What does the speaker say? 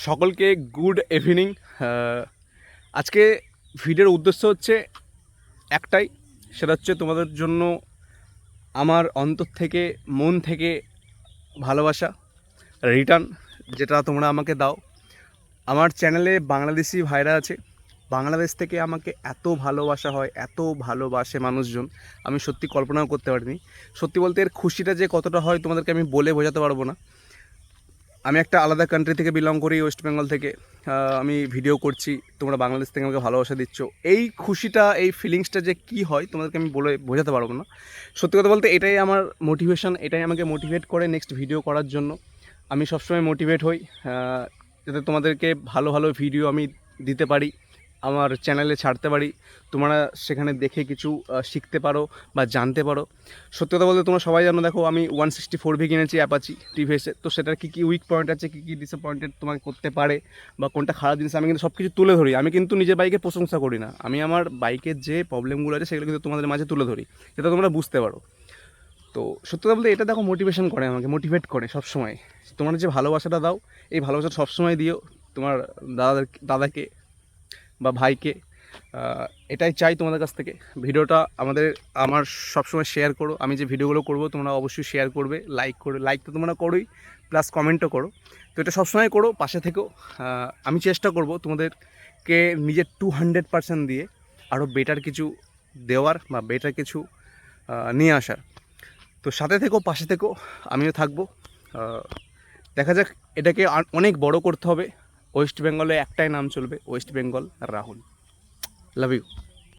সকলকে good evening. আজকে ভিডিওর উদ্দেশ্য হচ্ছে একটাই, সেটা হচ্ছে তোমাদের জন্য আমার অন্তর থেকে মন থেকে ভালোবাসা রিটার্ন, যেটা তোমরা আমাকে দাও। আমার চ্যানেলে বাংলাদেশি ভাইরা আছে, বাংলাদেশ থেকে আমাকে এত ভালোবাসা হয়, এত ভালোবাসে মানুষজন, আমি সত্যি কল্পনাও করতে পারিনি। সত্যি বলতে এর খুশিটা যে কতটা হয় তোমাদেরকে আমি বলে বোঝাতে পারবো না। আমি একটা আলাদা কান্ট্রি থেকে বিলং করি, ওয়েস্ট বেঙ্গল থেকে। আমি ভিডিও করছি, তোমরা বাংলাদেশ থেকে আমাকে ভালোবাসা দিচ্ছ। এই খুশিটা, এই ফিলিংসটা যে কী হয় তোমাদেরকে আমি বলে বোঝাতে পারবো না। সত্যি কথা বলতে এটাই আমার মোটিভেশন, এটাই আমাকে মোটিভেট করে নেক্সট ভিডিও করার জন্য। আমি সবসময় মোটিভেট হই যাতে তোমাদেরকে ভালো ভালো ভিডিও আমি দিতে পারি, আমার চ্যানেলে ছাড়তে পারি, তোমরা সেখানে দেখে কিছু শিখতে পারো বা জানতে পারো। সত্যি কথা বলতে তোমরা সবাই জানো, দেখো আমি 164V কিনেছি অ্যাপাচি টিভিএসে। তো সেটার কী কী উইক পয়েন্ট আছে, কী কী ডিসঅ্যাপয়েন্টেড তোমাকে করতে পারে বা কোনটা খারাপ জিনিস, আমি কিন্তু সব কিছু তুলে ধরি। আমি কিন্তু নিজের বাইকের প্রশংসা করি না, আমি আমার বাইকের যে প্রবলেমগুলো আছে সেগুলো কিন্তু তোমাদের মাঝে তুলে ধরি, যাতে তোমরা বুঝতে পারো। তো সত্যি কথা বলতে এটা দেখো মোটিভেশন করে, আমাকে মোটিভেট করে সবসময়। তোমরা যে ভালোবাসাটা দাও, এই ভালোবাসাটা সবসময় দিও তোমার দাদাকে বা ভাইকে। এটাই চাই তোমাদের কাছ থেকে। ভিডিওটা আমার সবসময় শেয়ার করো। আমি যে ভিডিওগুলো করবো তোমরা অবশ্যই শেয়ার করবে, লাইক তো তোমরা করোই, প্লাস কমেন্টও করো। তো এটা সবসময় করো, পাশে থেকেও। আমি চেষ্টা করব তোমাদেরকে নিজের 200% দিয়ে আরও বেটার কিছু দেওয়ার বা বেটার কিছু নিয়ে আসার। তো সাথে থেকো, পাশে থেকো, আমিও থাকবো। দেখা যাক, এটাকে অনেক বড় করতে হবে। ওয়েস্ট বেঙ্গলে একটাই নাম চলবে, West Bengal Rahul. Love you.